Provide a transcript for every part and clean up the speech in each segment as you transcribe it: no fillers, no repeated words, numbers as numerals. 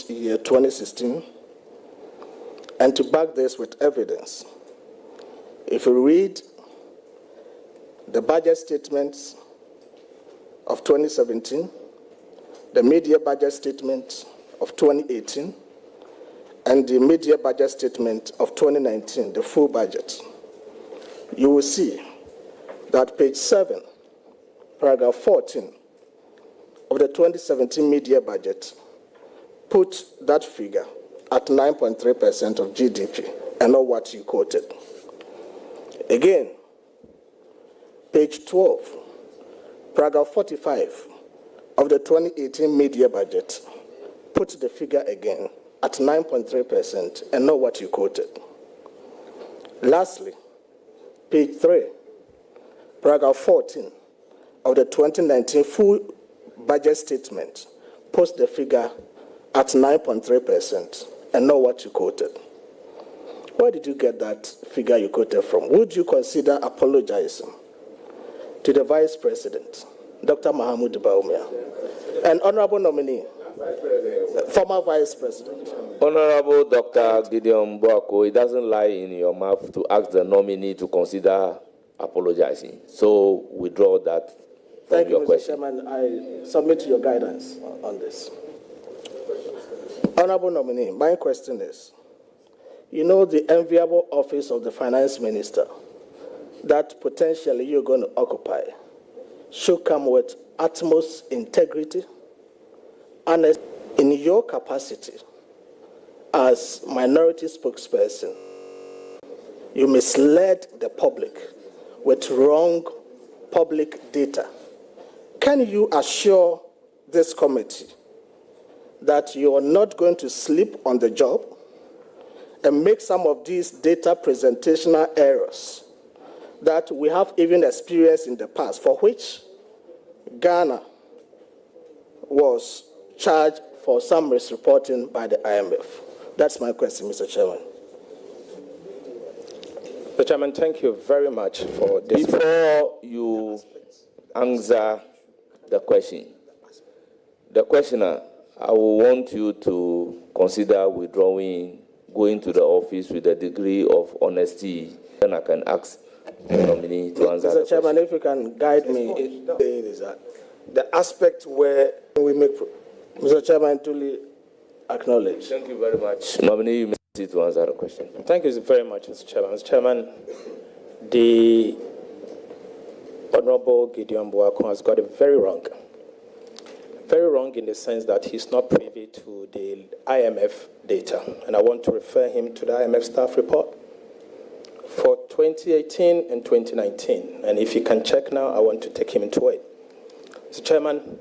budget year 2016, and to back this with evidence, if you read the budget statements of 2017, the mid-year budget statement of 2018, and the mid-year budget statement of 2019, the full budget, you will see that page 7, paragraph 14 of the 2017 mid-year budget put that figure at 9.3% of GDP, and not what you quoted. Again, page 12, paragraph 45 of the 2018 mid-year budget put the figure again at 9.3%, and not what you quoted. Lastly, page 3, paragraph 14 of the 2019 full budget statement puts the figure at 9.3%, and not what you quoted. Where did you get that figure you quoted from? Would you consider apologizing to the Vice President, Dr. Mahamudu Bawumia, and Honorable Nominee, former Vice President? Honorable Dr. Gideon Boako, it doesn't lie in your mouth to ask the nominee to consider apologizing. So withdraw that from Thank your you, Mr. question. Chairman. I submit to your guidance on this. Honorable Nominee, my question is, you know the enviable office of the Finance Minister that potentially you're going to occupy should come with utmost integrity, and in your capacity as minority spokesperson, you misled the public with wrong public data. Can you assure this committee that you are not going to sleep on the job and make some of these data presentational errors that we have even experienced in the past, for which Ghana was charged for some misreporting by the IMF? That's my question, Mr. Chairman. Mr. Chairman, thank you very much for this. Before you answer the question, the questioner, I will want you to consider withdrawing, going to the office with a degree of honesty. Then I can ask the nominee to answer the Mr. Chairman, question. if you can guide me, is that the aspect where we make, Mr. Chairman, duly acknowledge. Thank you very much. Nominee, you may proceed to answer the question. Thank you very much, Mr. Chairman. Mr. Chairman, the Honorable Gideon Boako has got it very wrong. Very wrong in the sense that he's not privy to the IMF data. And I want to refer him to the IMF staff report for 2018 and 2019. And if he can check now, I want to take him into it. Mr. Chairman,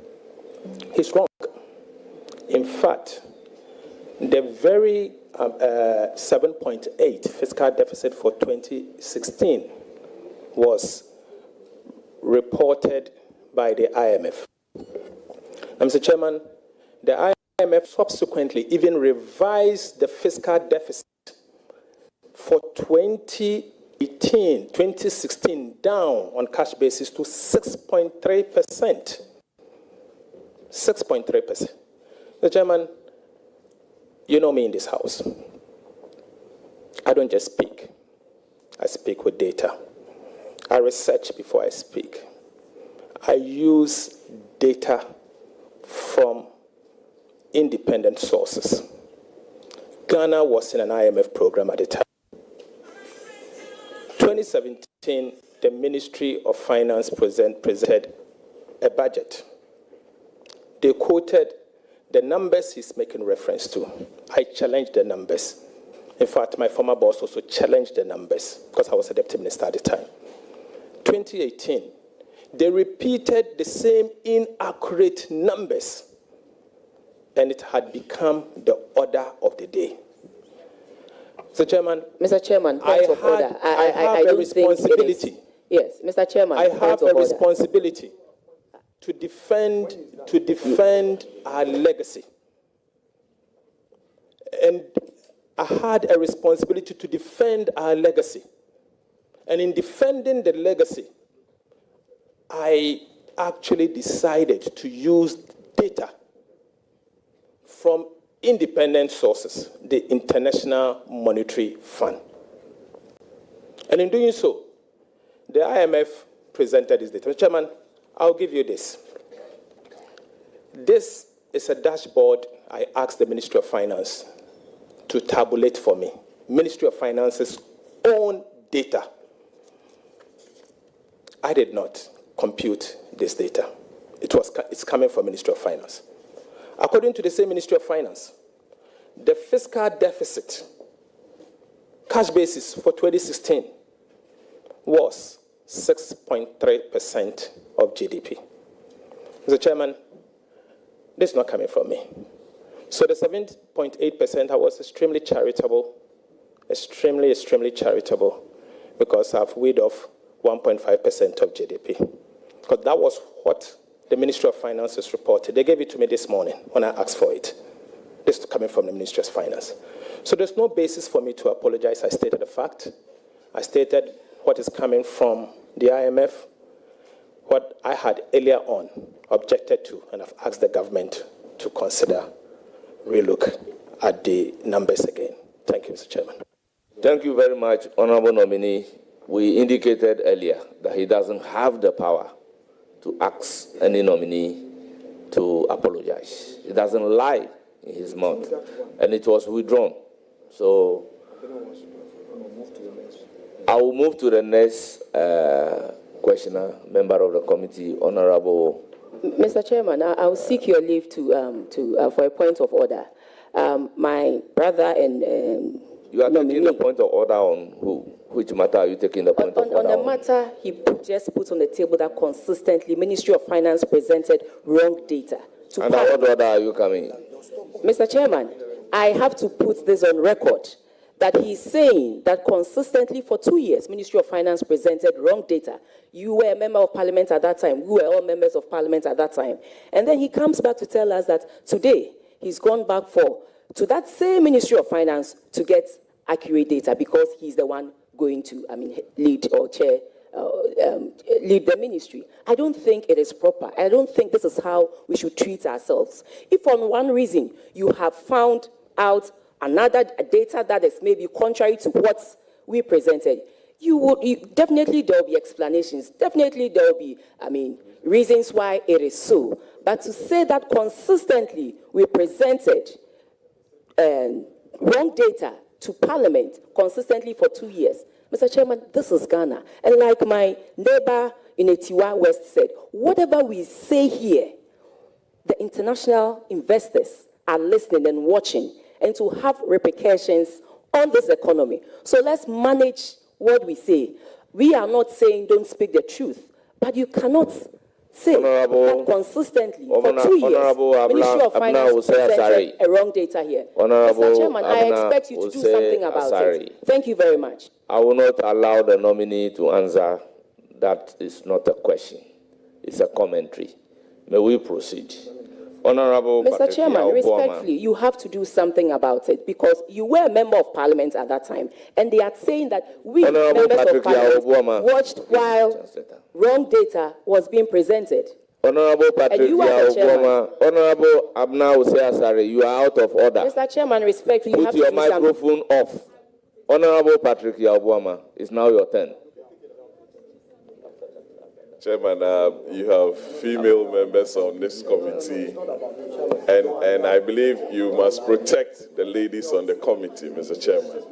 he's wrong. In fact, the very 7.8 fiscal deficit for 2016 was reported by the IMF. And Mr. Chairman, the IMF subsequently even revised the fiscal deficit for 2016 down on cash basis to 6.3%. 6.3%. Mr. Chairman, you know me in this house. I don't just speak. I speak with data. I research before I speak. I use data from independent sources. Ghana was in an IMF program at the time. 2017, the Ministry of Finance presented a budget. They quoted the numbers he's making reference to. I challenged the numbers. In fact, my former boss also challenged the numbers because I was a deputy minister at the time. 2018, they repeated the same inaccurate numbers, and it had become the order of the day. Mr. Chairman, point of order. I have a responsibility. Yes, Mr. Chairman, I have a responsibility to defend our legacy. And I had a responsibility to defend our legacy. And in defending the legacy, I actually decided to use data from independent sources, the International Monetary Fund. And in doing so, the IMF presented this data. Mr. Chairman, I'll give you this. This is a dashboard I asked the Ministry of Finance to tabulate for me. Ministry of Finance's own data. I did not compute this data. It's coming from Ministry of Finance. According to the same Ministry of Finance, the fiscal deficit, cash basis for 2016, was 6.3% of GDP. Mr. Chairman, this is not coming from me. So the 7.8%, I was extremely charitable, extremely charitable, because I've weighed off 1.5% of GDP. Because that was what the Ministry of Finance has reported. They gave it to me this morning when I asked for it. This is coming from the Ministry of Finance. So there's no basis for me to apologize. I stated the fact. I stated what is coming from the IMF, what I had earlier on objected to, and I've asked the government to consider relook at the numbers again. Thank you, Mr. Chairman. Thank you very much, Honorable Nominee. We indicated earlier that he doesn't have the power to ask any nominee to apologize. It doesn't lie in his mouth, and it was withdrawn. So I will move to the next questioner, member of the committee, Honorable. Mr. Chairman, I will seek your leave for a point of order. My brother and you are taking the point of order on who? Which matter are you taking the point of order on? On the matter he just put on the table that consistently Ministry of Finance presented wrong data. Under what order are you coming? Mr. Chairman, I have to put this on record that he's saying that consistently for 2 years, Ministry of Finance presented wrong data. You were a member of parliament at that time. We were all members of parliament at that time. And then he comes back to tell us that today he's gone back to that same Ministry of Finance to get accurate data because he's the one going to, lead or chair, lead the ministry. I don't think it is proper. I don't think this is how we should treat ourselves. If for one reason you have found out another data that is maybe contrary to what we presented, definitely there will be explanations. Definitely there will be, reasons why it is so. But to say that consistently we presented wrong data to Parliament consistently for 2 years, Mr. Chairman, this is Ghana. And like my neighbor in Etiwa West said, whatever we say here, the international investors are listening and watching, and to have repercussions on this economy. So let's manage what we say. We are not saying don't speak the truth, but you cannot say that consistently for 2 years, Ministry of Finance presented a wrong data here. Mr. Chairman, I expect you to do something about it. Thank you very much. I will not allow the nominee to answer. That is not a question. It's a commentary. May we proceed? Honorable Mr. Chairman, respectfully, you have to do something about it because you were a member of parliament at that time, and they are saying that we, members of parliament, watched while wrong data was being presented. Honorable Patrick Obama, Honorable Abna Useasari, you are out of order. Mr. Chairman, respectfully, you have to do something. Put your microphone off. Honorable Patrick Obama, it's now your turn. Chairman, you have female members on this committee, and I believe you must protect the ladies on the committee, Mr. Chairman.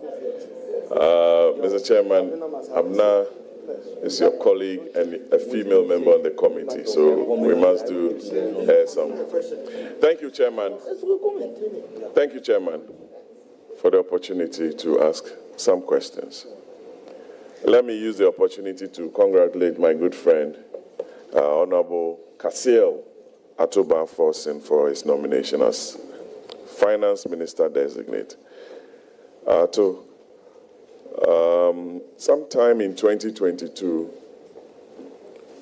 Mr. Chairman, Abna is your colleague and a female member on the committee, so we must do her some. Thank you, Chairman. Thank you, Chairman, for the opportunity to ask some questions. Let me use the opportunity to congratulate my good friend, Honorable Kasiel Atoba Forson, for his nomination as Finance Minister Designate. Sometime in 2022,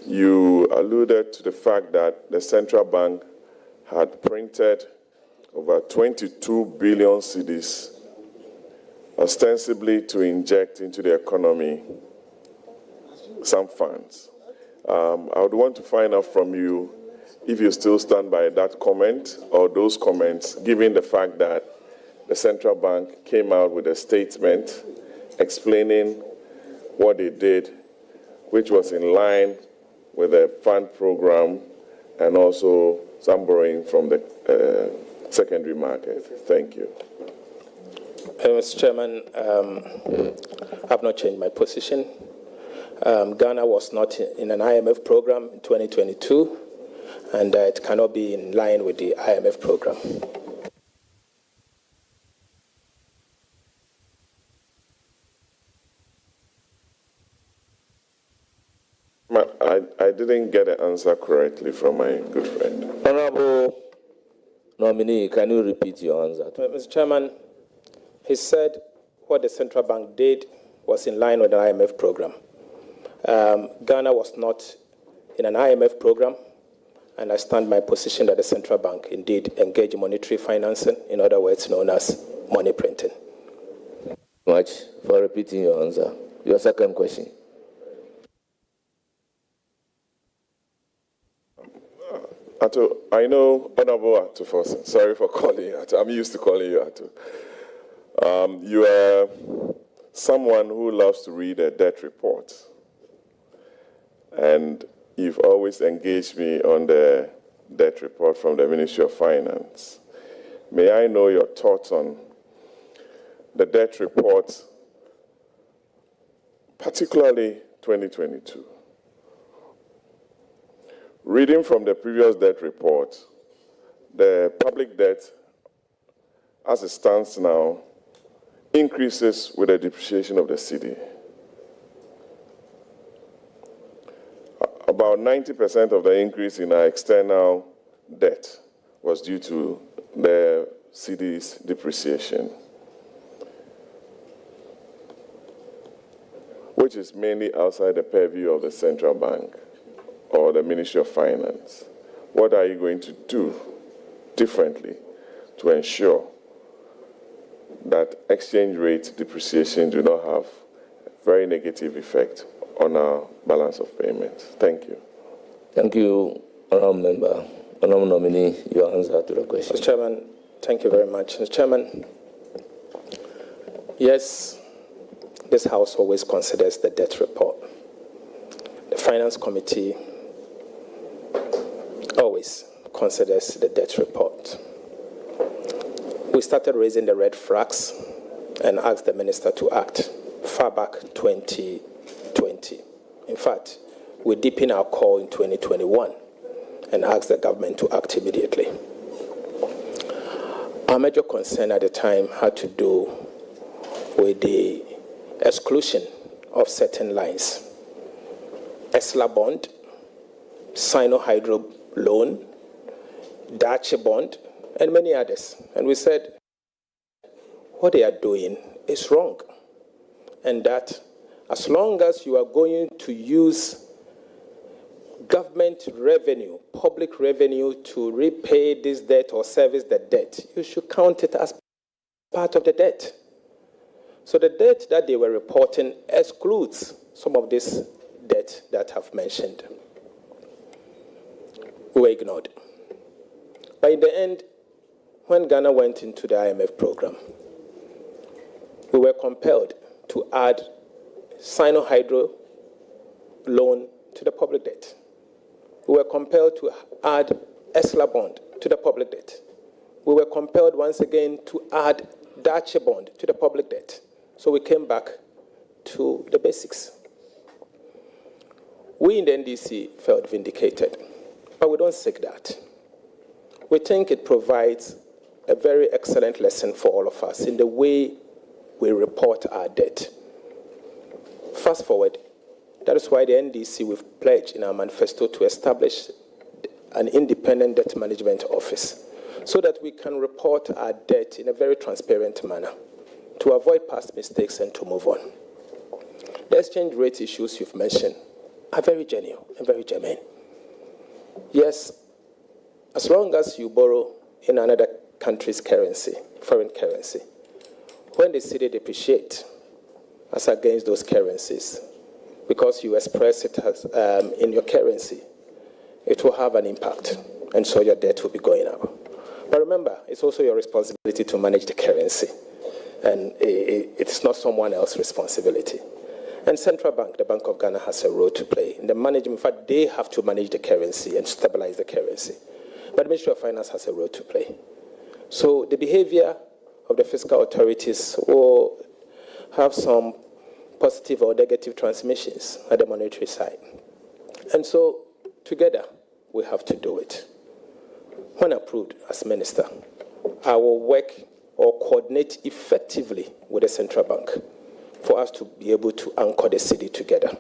you alluded to the fact that the central bank had printed over 22 billion cedis ostensibly to inject into the economy some funds. I would want to find out from you if you still stand by that comment or those comments, given the fact that the central bank came out with a statement explaining what they did, which was in line with the fund program and also some borrowing from the secondary market. Thank you. Mr. Chairman, I have not changed my position. Ghana was not in an IMF program in 2022, and it cannot be in line with the IMF program. I didn't get the answer correctly from my good friend. Honorable nominee, can you repeat your answer? Mr. Chairman, he said what the central bank did was in line with the IMF program. Ghana was not in an IMF program, and I stand my position that the central bank indeed engaged in monetary financing, in other words known as money printing. Much for repeating your answer. Your second question. Ato, I know Honorable Ato Fosun. Sorry for calling you Ato. I'm used to calling you Ato. You are someone who loves to read a debt report. And you've always engaged me on the debt report from the Ministry of Finance. May I know your thoughts on the debt report, particularly 2022? Reading from the previous debt report, the public debt, as it stands now, increases with the depreciation of the cedi. About 90% of the increase in our external debt was due to the cedi's depreciation, which is mainly outside the purview of the central bank or the Ministry of Finance. What are you going to do differently to ensure that exchange rate depreciation do not have a very negative effect on our balance of payments? Thank you. Thank you, Honourable Member. Honourable Nominee, your answer to the question. Mr. Chairman, thank you very much. Mr. Chairman, yes, this House always considers the debt report. The Finance Committee always considers the debt report. We started raising the red flags and asked the minister to act far back 2020. In fact, we deepened our call in 2021 and asked the government to act immediately. Our major concern at the time had to do with the exclusion of certain lines. ESLA bond, Sino-Hydro loan, Dache bond, and many others. And we said, what they are doing is wrong. And that as long as you are going to use government revenue, public revenue to repay this debt or service the debt, you should count it as part of the debt. So the debt that they were reporting excludes some of this debt that I've mentioned. We were ignored. But in the end, when Ghana went into the IMF program, we were compelled to add Sino-Hydro loan to the public debt. We were compelled to add ESLA bond to the public debt. We were compelled once again to add Dache bond to the public debt. So we came back to the basics. We in the NDC felt vindicated, but we don't seek that. We think it provides a very excellent lesson for all of us in the way we report our debt. Fast forward, that is why the NDC, we've pledged in our manifesto to establish an independent debt management office so that we can report our debt in a very transparent manner to avoid past mistakes and to move on. The exchange rate issues you've mentioned are very genuine and very germane. Yes, as long as you borrow in another country's currency, foreign currency, when the cedi depreciate as against those currencies, because you express it as, in your currency, it will have an impact and so your debt will be going up. But remember, it's also your responsibility to manage the currency, and it's not someone else's responsibility. And Central Bank, the Bank of Ghana, has a role to play in the management. In fact, they have to manage the currency and stabilize the currency. But the Ministry of Finance has a role to play. So the behavior of the fiscal authorities will have some positive or negative transmissions at the monetary side. And so together, we have to do it. When approved as minister, I will work or coordinate effectively with the Central Bank for us to be able to anchor the city together,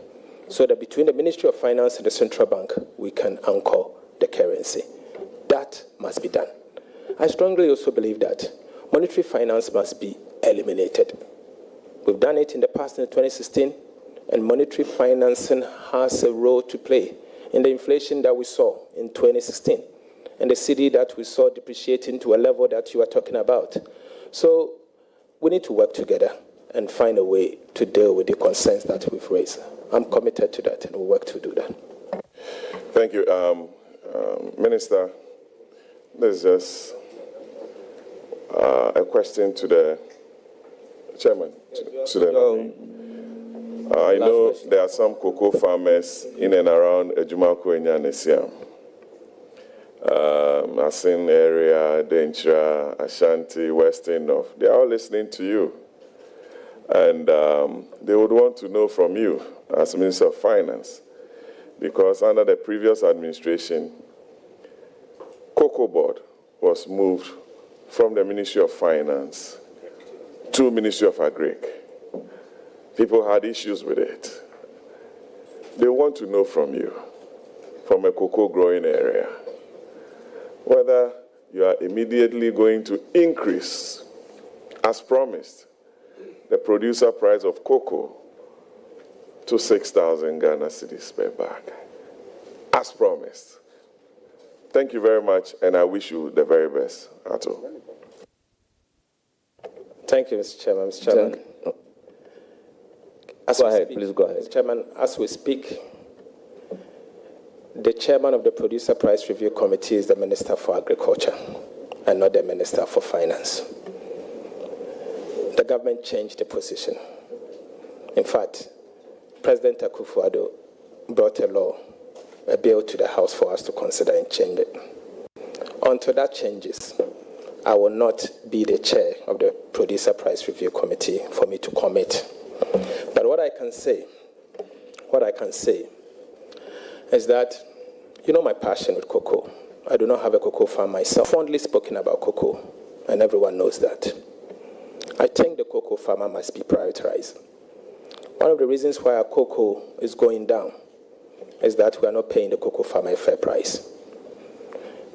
so that between the Ministry of Finance and the Central Bank, we can anchor the currency. That must be done. I strongly also believe that monetary finance must be eliminated. We've done it in the past in 2016, and monetary financing has a role to play in the inflation that we saw in 2016, and the city that we saw depreciating to a level that you are talking about. So we need to work together and find a way to deal with the concerns that we've raised. I'm committed to that, and we'll work to do that. Thank you. Minister, there's just a question to the chairman. I know there are some cocoa farmers in and around Ejuma Kwenya and Esiam. Asin area, Denchira, Ashanti, Western North. They are all listening to you. And they would want to know from you as Minister of Finance, because under the previous administration, Cocoa Board was moved from the Ministry of Finance to Ministry of Agric. People had issues with it. They want to know from you, from a cocoa growing area, whether you are immediately going to increase, as promised, the producer price of cocoa to 6,000 Ghana cedis per bag, as promised. Thank you very much, and I wish you the very best, Ato. Thank you, Mr. Chairman. Mr. Chairman. Go ahead, please go ahead. Mr. Chairman, as we speak, the chairman of the Producer Price Review Committee is the Minister for Agriculture and not the Minister for Finance. The government changed the position. In fact, President Akufo-Addo brought a bill to the House for us to consider and change it. Until that changes, I will not be the chair of the Producer Price Review Committee for me to commit. But what I can say is that, you know my passion with cocoa. I do not have a cocoa farm myself. I've fondly spoken about cocoa, and everyone knows that. I think the cocoa farmer must be prioritized. One of the reasons why our cocoa is going down is that we are not paying the cocoa farmer a fair price.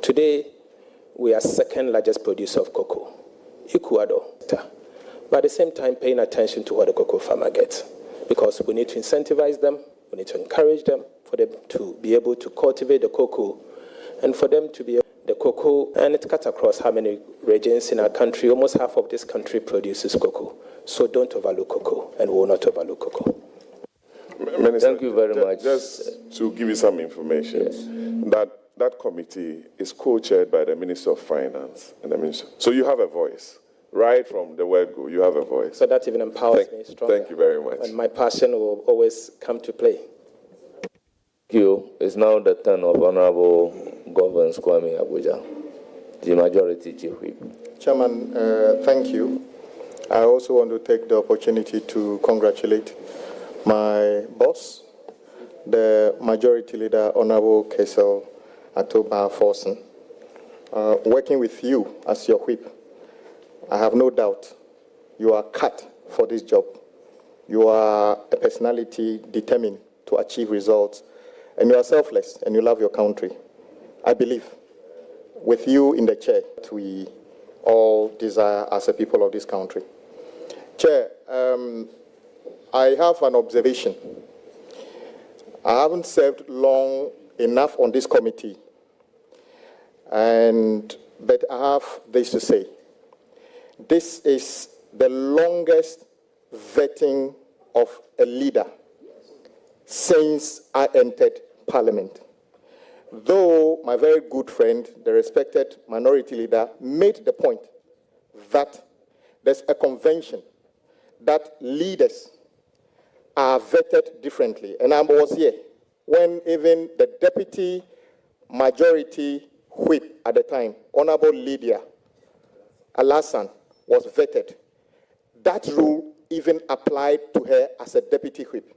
Today, we are second largest producer of cocoa, Ecuador, but at the same time paying attention to what the cocoa farmer gets, because we need to incentivize them, we need to encourage them, for them to be able to cultivate the cocoa, and for them to be the cocoa, and it cuts across how many regions in our country. Almost half of this country produces cocoa. So don't overlook cocoa, and we will not overlook cocoa. Minister, thank you very much. Just to give you some information, yes. that committee is co-chaired by the Minister of Finance and the Minister. So you have a voice. Right from the word go, you have a voice. So that even empowers me stronger. Thank you very much. And my passion will always come to play. Thank you. It's now the turn of Honorable Governor Kwame Abuja, the Majority Chief Whip. Chairman, thank you. I also want to take the opportunity to congratulate my boss, the Majority Leader, Honorable Kesel Atoba Forson. Working with you as your whip, I have no doubt you are cut for this job. You are a personality determined to achieve results, and you are selfless, and you love your country. I believe with you in the chair, we all desire as a people of this country. Chair, I have an observation. I haven't served long enough on this committee, but I have this to say. This is the longest vetting of a leader since I entered Parliament. though my very good friend, the respected minority leader, made the point that there's a convention that leaders are vetted differently. And I was here when even the deputy majority whip at the time, Honorable Lydia Alassane, was vetted. That rule even applied to her as a deputy whip.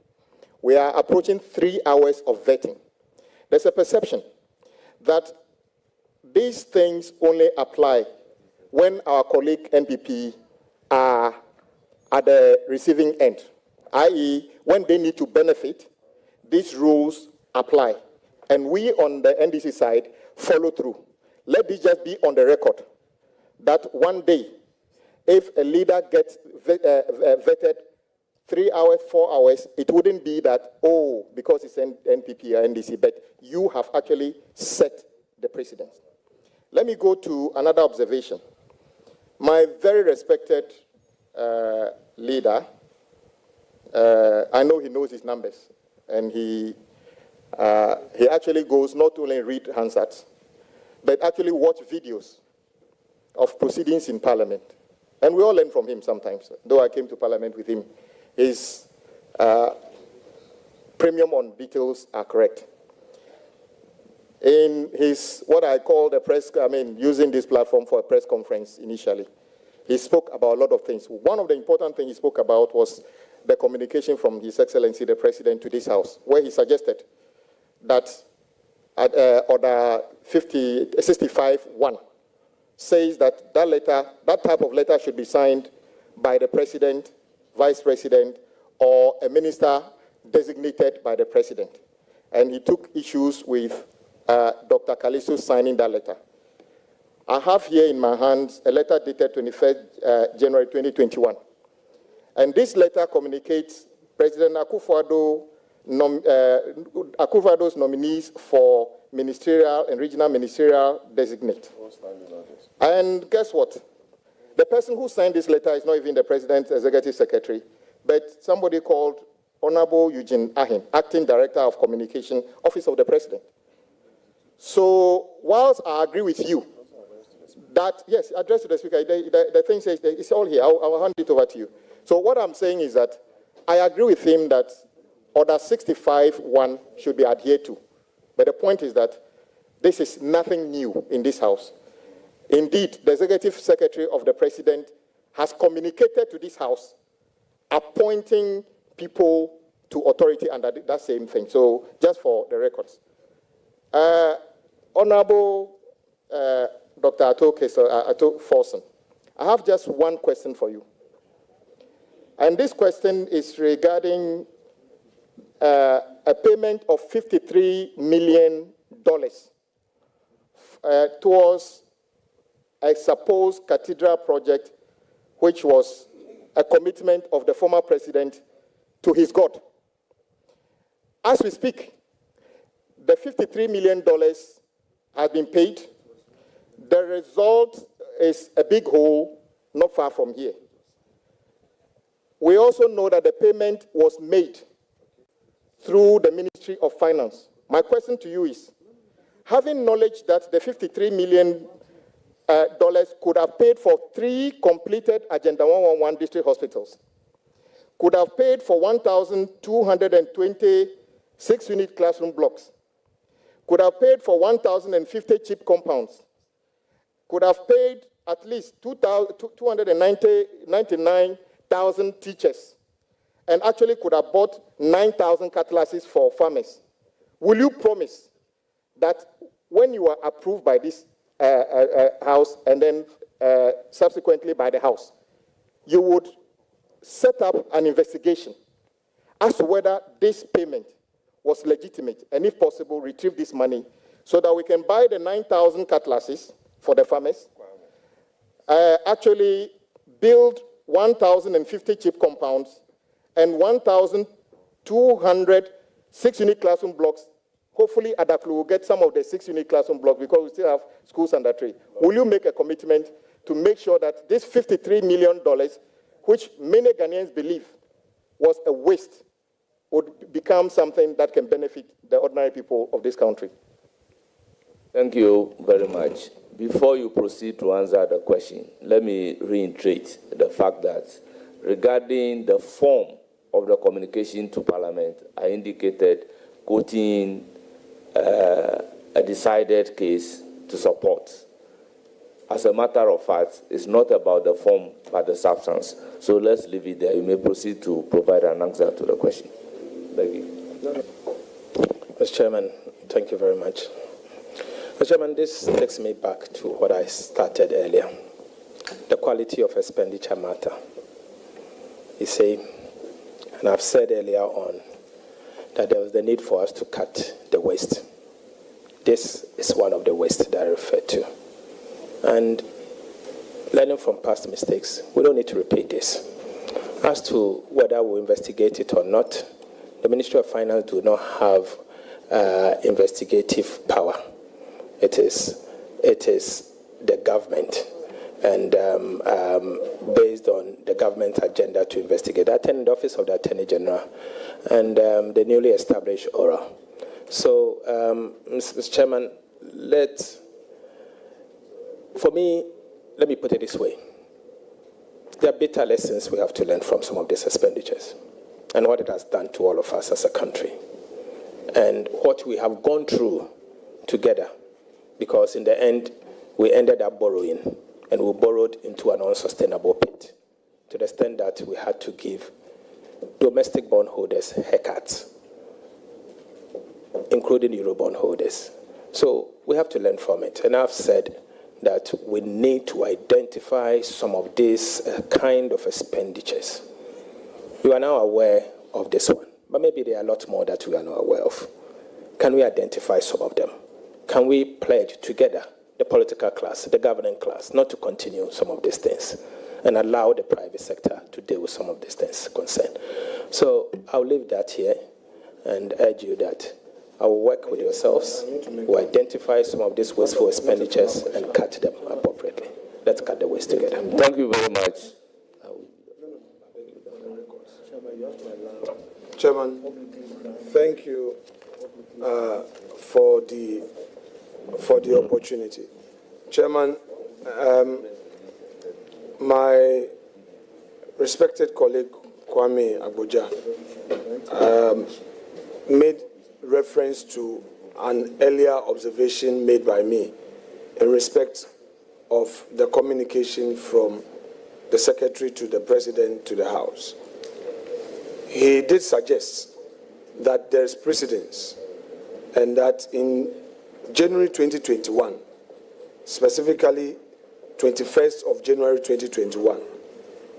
We are approaching 3 hours of vetting. There's a perception that these things only apply when our colleague NPP are at the receiving end, i.e., when they need to benefit, these rules apply. And we on the NDC side follow through. Let this just be on the record that one day, if a leader gets vetted 3 hours, 4 hours, it wouldn't be that, oh, because it's NPP or NDC, but you have actually set the precedent. Let me go to another observation. My very respected leader, I know he knows his numbers, and he actually goes not only read Hansards, but actually watch videos of proceedings in Parliament. And we all learn from him sometimes, though I came to Parliament with him. His premium on details are correct. In his, what I call the press, using this platform for a press conference initially, he spoke about a lot of things. One of the important things he spoke about was the communication from His Excellency the President to this House, where he suggested that at Order 65-1 says that that type of letter should be signed by the President, Vice President, or a minister designated by the President. And he took issues with Dr. Kaliso signing that letter. I have here in my hands a letter dated 21st January 2021. And this letter communicates President Akufo-Addo's nominees for ministerial and regional ministerial designate. And guess what? The person who signed this letter is not even the President's Executive Secretary, but somebody called Honorable Eugene Ahin, Acting Director of Communication, Office of the President. So, whilst I agree with you that, yes, address to the Speaker, the thing says it's all here. I'll hand it over to you. So what I'm saying is that I agree with him that Order 65-1 should be adhered to. But the point is that this is nothing new in this House. Indeed, the Executive Secretary of the President has communicated to this House appointing people to authority under that same thing. So just for the records. Honorable Dr. Ato Forson, I have just one question for you. And this question is regarding a payment of $53 million towards a supposed cathedral project, which was a commitment of the former president to his God. As we speak, the $53 million has been paid. The result is a big hole not far from here. We also know that the payment was made through the Ministry of Finance. My question to you is, having knowledge that the $53 million could have paid for 3 completed Agenda 111 district hospitals, could have paid for 1,220 6-unit classroom blocks, could have paid for 1,050 chip compounds, could have paid at least 299,000 teachers, and actually could have bought 9,000 cutlasses for farmers. Will you promise that when you are approved by this House and then subsequently by the House, you would set up an investigation as to whether this payment was legitimate, and if possible, retrieve this money so that we can buy the 9,000 cutlasses for the farmers, actually build 1,050 chip compounds and 1,200 6-unit classroom blocks. Hopefully, Adaklu will get some of the 6-unit classroom blocks because we still have schools under tree. Will you make a commitment to make sure that this $53 million, which many Ghanaians believe was a waste, would become something that can benefit the ordinary people of this country? Thank you very much. Before you proceed to answer the question, let me reiterate the fact that regarding the form of the communication to Parliament, I indicated quoting a decided case to support. As a matter of fact, it's not about the form, but the substance. So let's leave it there. You may proceed to provide an answer to the question. Thank you. Mr. Chairman, thank you very much. Mr. Chairman, this takes me back to what I started earlier. The quality of expenditure matter. You see, and I've said earlier on that there was the need for us to cut the waste. This is one of the waste that I referred to. And learning from past mistakes, we don't need to repeat this. As to whether we'll investigate it or not, the Ministry of Finance do not have investigative power. It is the government, and based on the government agenda to investigate. I attend the Office of the Attorney General and the newly established ORA. So, Mr. Chairman, for me, let me put it this way. There are bitter lessons we have to learn from some of these expenditures and what it has done to all of us as a country and what we have gone through together, because in the end, we ended up borrowing, and we borrowed into an unsustainable pit to the extent that we had to give domestic bondholders haircuts, including Euro bondholders. So we have to learn from it. And I've said that we need to identify some of these kind of expenditures. You are now aware of this one, but maybe there are a lot more that we are not aware of. Can we identify some of them? Can we pledge together, the political class, the governing class, not to continue some of these things and allow the private sector to deal with some of these things concerned? So I'll leave that here and urge you that I will work with yourselves to identify some of these wasteful expenditures and cut them appropriately. Let's cut the waste together. Thank you very much. Chairman, thank you for the opportunity. Chairman, my respected colleague Kwame Agboja made reference to an earlier observation made by me in respect of the communication from the Secretary to the President to the House. He did suggest that there is precedence and that in January 2021, specifically 21st of January 2021,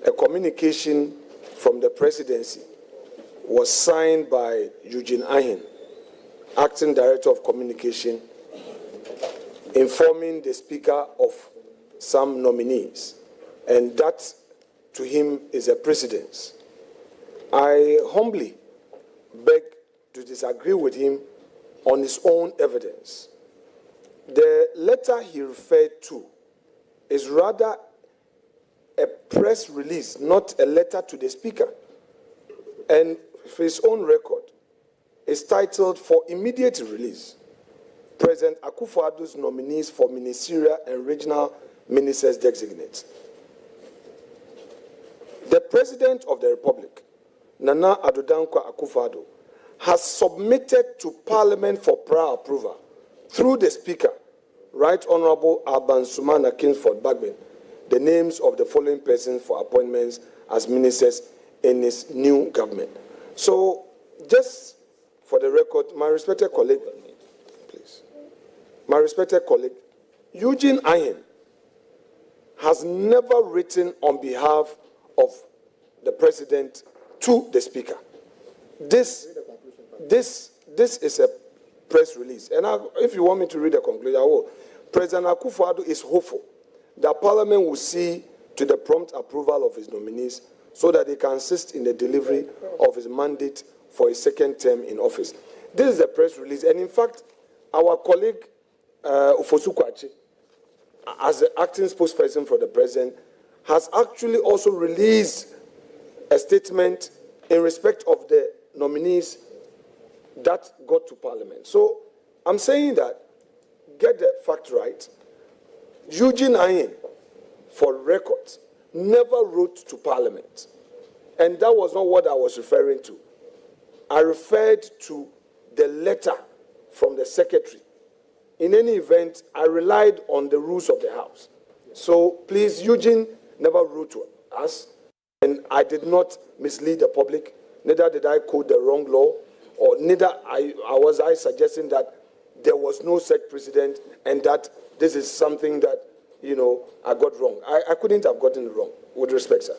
a communication from the presidency was signed by Eugene Ahin, Acting Director of Communication, informing the Speaker of some nominees, and that to him is a precedence. I humbly beg to disagree with him on his own evidence. The letter he referred to is rather a press release, not a letter to the Speaker. And for his own record, it's titled "For Immediate Release, President Akufo-Addo's nominees for ministerial and regional ministers designate." The President of the Republic, Nana Addo Dankwa Akufo-Addo, has submitted to Parliament for prior approval through the Speaker, Right Honorable Alban Sumana Kingsford Bagbin, the names of the following persons for appointments as ministers in his new government. So, just for the record, my respected colleague, please, my respected colleague, Eugene Ahin has never written on behalf of the President to the Speaker. This is a press release. And if you want me to read the conclusion, I will. President Akufo-Addo is hopeful that Parliament will see to the prompt approval of his nominees so that they can assist in the delivery of his mandate for his second term in office. This is a press release. And in fact, our colleague, Ufosu Kwachi, as the acting spokesperson for the President, has actually also released a statement in respect of the nominees that got to Parliament. So I'm saying that get the fact right, Eugene Ayin, for records, never wrote to Parliament. And that was not what I was referring to. I referred to the letter from the secretary. In any event, I relied on the rules of the House. So please, Eugene never wrote to us, and I did not mislead the public, neither did I quote the wrong law, or neither was I suggesting that there was no SEC precedent and that this is something that, I got wrong. I couldn't have gotten it wrong, with respect, sir.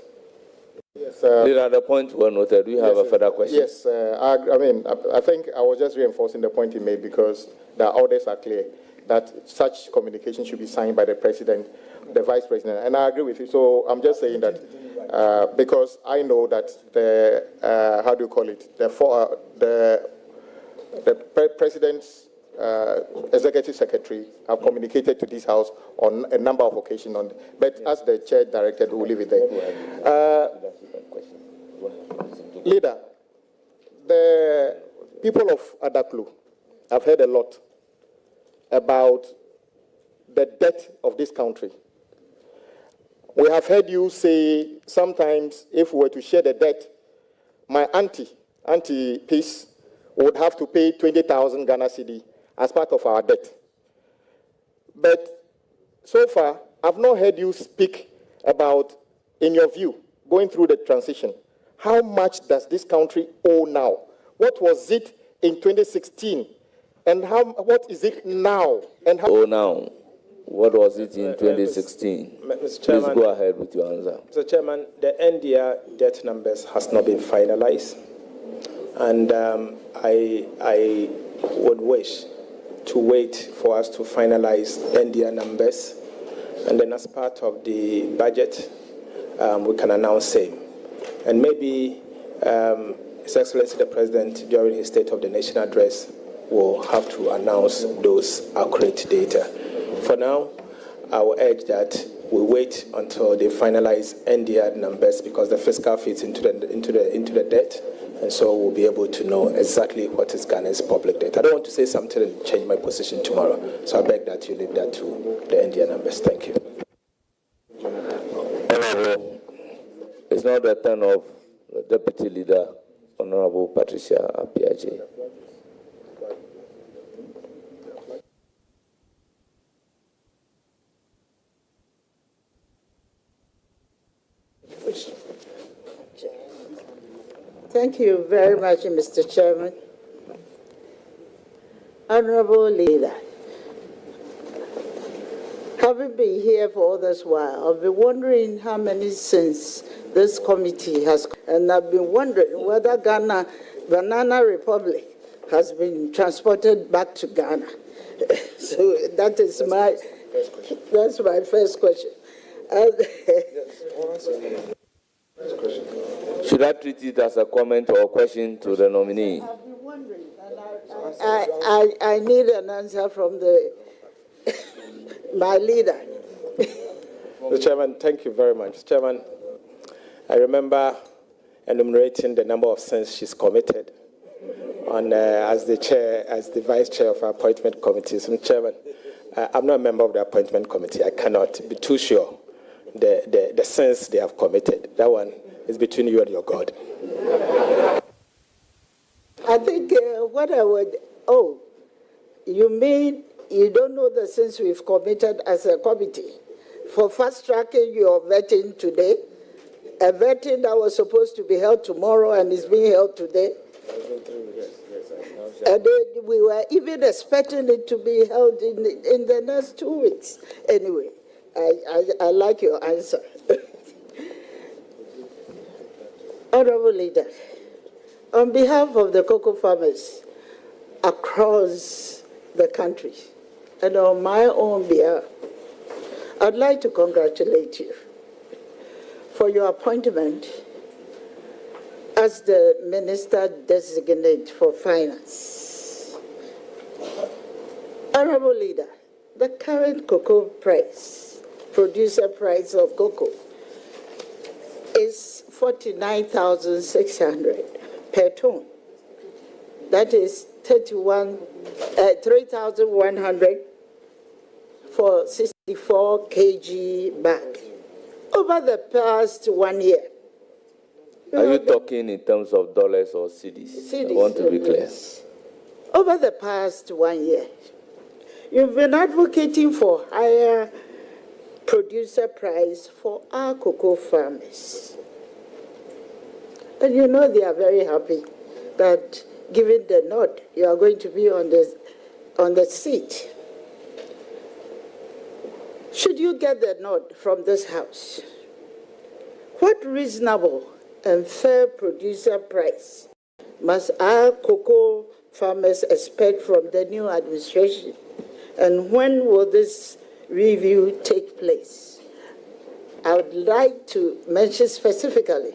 Yes, The point well noted. Do you have a further question? Yes, I think I was just reinforcing the point he made because the orders are clear that such communication should be signed by the president, the vice president, and I agree with you. So I'm just saying that because I know that the president's executive secretary have communicated to this House on a number of occasions, but as the chair directed, we'll leave it there. Leader, the people of Adaklu have heard a lot about the debt of this country. We have heard you say sometimes if we were to share the debt, my auntie Peace, would have to pay 20,000 Ghana cedi as part of our debt. But so far, I've not heard you speak about, in your view, going through the transition, how much does this country owe now? What was it in 2016? And what is it now? And how now? What was it in 2016? Mr. Chairman, please go ahead with your answer. Mr. Chairman, the NDR debt numbers has not been finalized. And I would wish to wait for us to finalize NDR numbers. And then as part of the budget, we can announce same. And maybe His Excellency the President, during his State of the Nation address, will have to announce those accurate data. For now, I will urge that we wait until they finalize NDR numbers because the fiscal fits into the debt, and so we'll be able to know exactly what is Ghana's public debt. I don't want to say something and change my position tomorrow, so I beg that you leave that to the NDR numbers. Thank you. It's now the turn of the Deputy Leader, Honorable Patricia Apiaje. Thank you very much, Mr. Chairman. Honorable Leader, having been here for all this while, I've been wondering how many since this committee has, and I've been wondering whether Ghana, Banana Republic, has been transported back to Ghana. So that's my first question. Should I treat it as a comment or a question to the nominee? I've been wondering, and I need an answer from my leader. Mr. Chairman, thank you very much. Mr. Chairman, I remember enumerating the number of sins she's committed on as the vice chair of our appointment committee. So, Mr. Chairman, I'm not a member of the appointment committee. I cannot be too sure the sins they have committed. That one is between you and your God. I think what I would, you mean you don't know the sins we've committed as a committee for fast-tracking your vetting today, a vetting that was supposed to be held tomorrow and is being held today? And we were even expecting it to be held in the next 2 weeks. Anyway, I like your answer. Honorable Leader, on behalf of the cocoa farmers across the country and on my own behalf, I'd like to congratulate you for your appointment as the Minister Designate for Finance. Honorable Leader, the current cocoa price, producer price of cocoa, is 49,600 per ton. That is 3,100 for 64 kg bag. Over the past 1 year. Are you talking in terms of dollars or cedis? I want to be clear. Over the past 1 year, you've been advocating for higher producer price for our cocoa farmers. And you know they are very happy that, given the nod, you are going to be on the seat. Should you get the nod from this House, what reasonable and fair producer price must our cocoa farmers expect from the new administration? And when will this review take place? I would like to mention specifically